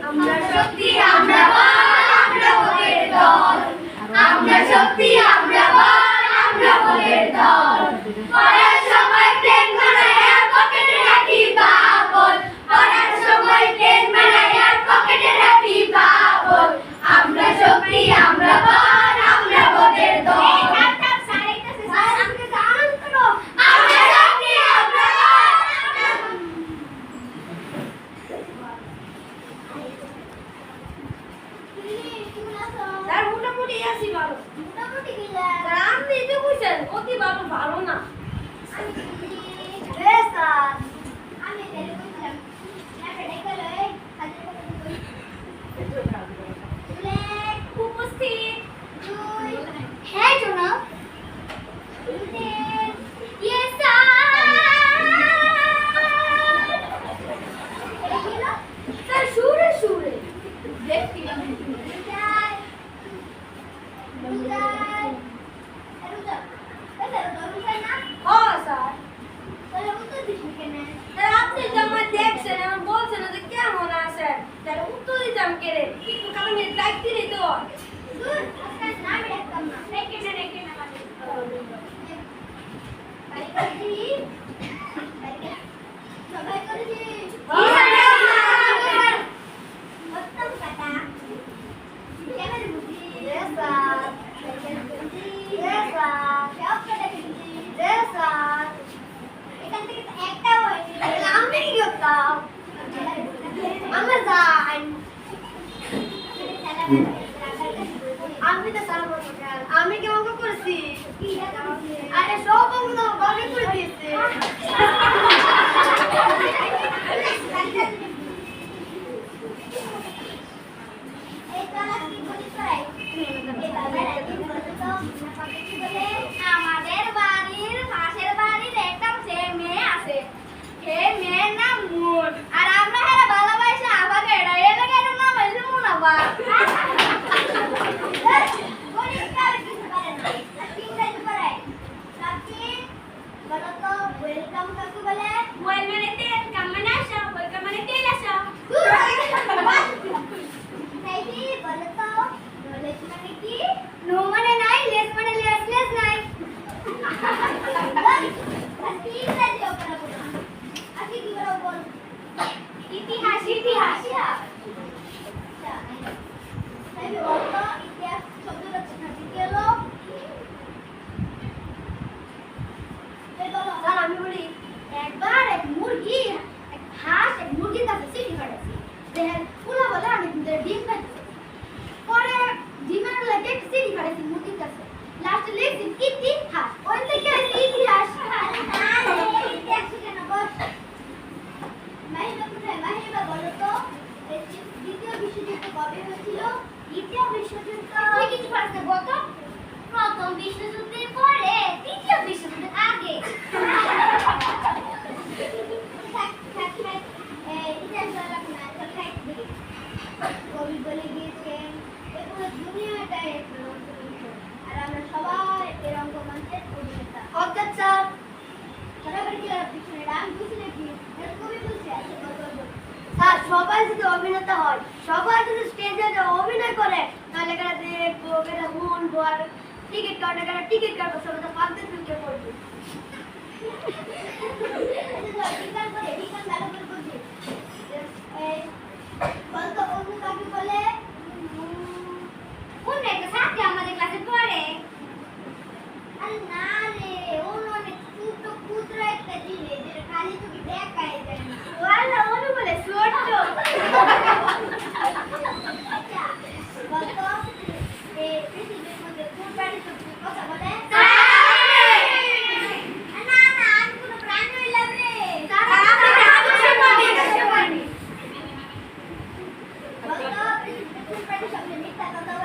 আমরা শক্তি আমরা বল আমরা ভোটের দল আমরা শক্তি আমরা বল আমরা ভোটের দল পড়ার সময় প্লেন বানায়া পকেটে রাখি বাবল পড়ার সময় প্লেন বানায়া পকেটে রাখি বাবল আমরা শক্তি আমরা বল আমরা ভোটের দল ভালো না উপস্থিত হ্যাঁ জনাব স্যার সুরে সুরে আপনি যেমন দেখছেন এমন বলছেন যে কেমন আছেন তাহলে উত্তর দিতাম কে রে একটু কারণে দায়িত্ব দিত আমি কি অঙ্ক করেছি আরে সব অঙ্ক ভালো করে দিয়েছে আমাদের বাড়ির পাশের বাড়ির একটা মেয়ে আছে সে মেয়ের নাম মুন আর আমরা হেরা ভালোবাসি আমাকে এটা এলে কেন নাম হয়েছে মুনাবা ওয়েলকাম কাকু বলে ওয়েল মানে তেল কাম মানে আসা ওয়েলকাম মানে তেল আসা নাইটি বলে তো নলেজ মানে কি নো মানে নাই লেস মানে লেস নাই আজকে ইংরেজি ওপরে বল আজকে কি বল ইতিহাস তাই বলতো ইতিহাস শব্দ রচনা দ্বিতীয় লোক স্যার আমি বলি একবার এক মুরগি এক হাঁস এক মুরগির কাছে চিঠি পাঠাইছে দেখেন পুলা বলে আমি ডিম পাইছি পরে ডিমের লাগে চিঠি পাঠাইছি মুরগির কাছে লাস্টে লিখছি ইতিহাস ওই থেকে ইতিহাস ইতিহাস কেন বল মাহিবা বলো তো দ্বিতীয় বিশ্বযুদ্ধ কবে হয়েছিল দ্বিতীয় বিশ্বযুদ্ধ তুই কিছু পারছ না বল তো প্রথম বিশ্বযুদ্ধের পরে দ্বিতীয় বিশ্বযুদ্ধের আগে কবি বলে গিয়েছেন পুরো দুনিয়াটাই আর আমরা সবাই এর অঙ্গমঞ্চের অভিনেতা অর্থাৎ স্যার পিছনে আমি বুঝি নাকি কবি বলছে স্যার সবাই যদি অভিনেতা হয় সবাই যদি স্টেজে অভিনয় করে তাহলে কারা দেখবো কারা মন ভর টিকিট কাটবো সবাই তো পাঁচ দিন ঢুকে পড়বে বলতো অন্য কাকে বলে কোন একটা সাথে আমাদের ক্লাসে পড়ে আরে না রে অন্য অনেক ছোট ক্ষুদ্র একটা জিনিস যেটা খালি তুমি দেখাই যায় না ওয়ালা অন্য বলে ছোট বলতো এই পৃথিবীর মধ্যে কোন প্রাণী সবচেয়ে কথা বলে মিথ্যা কথা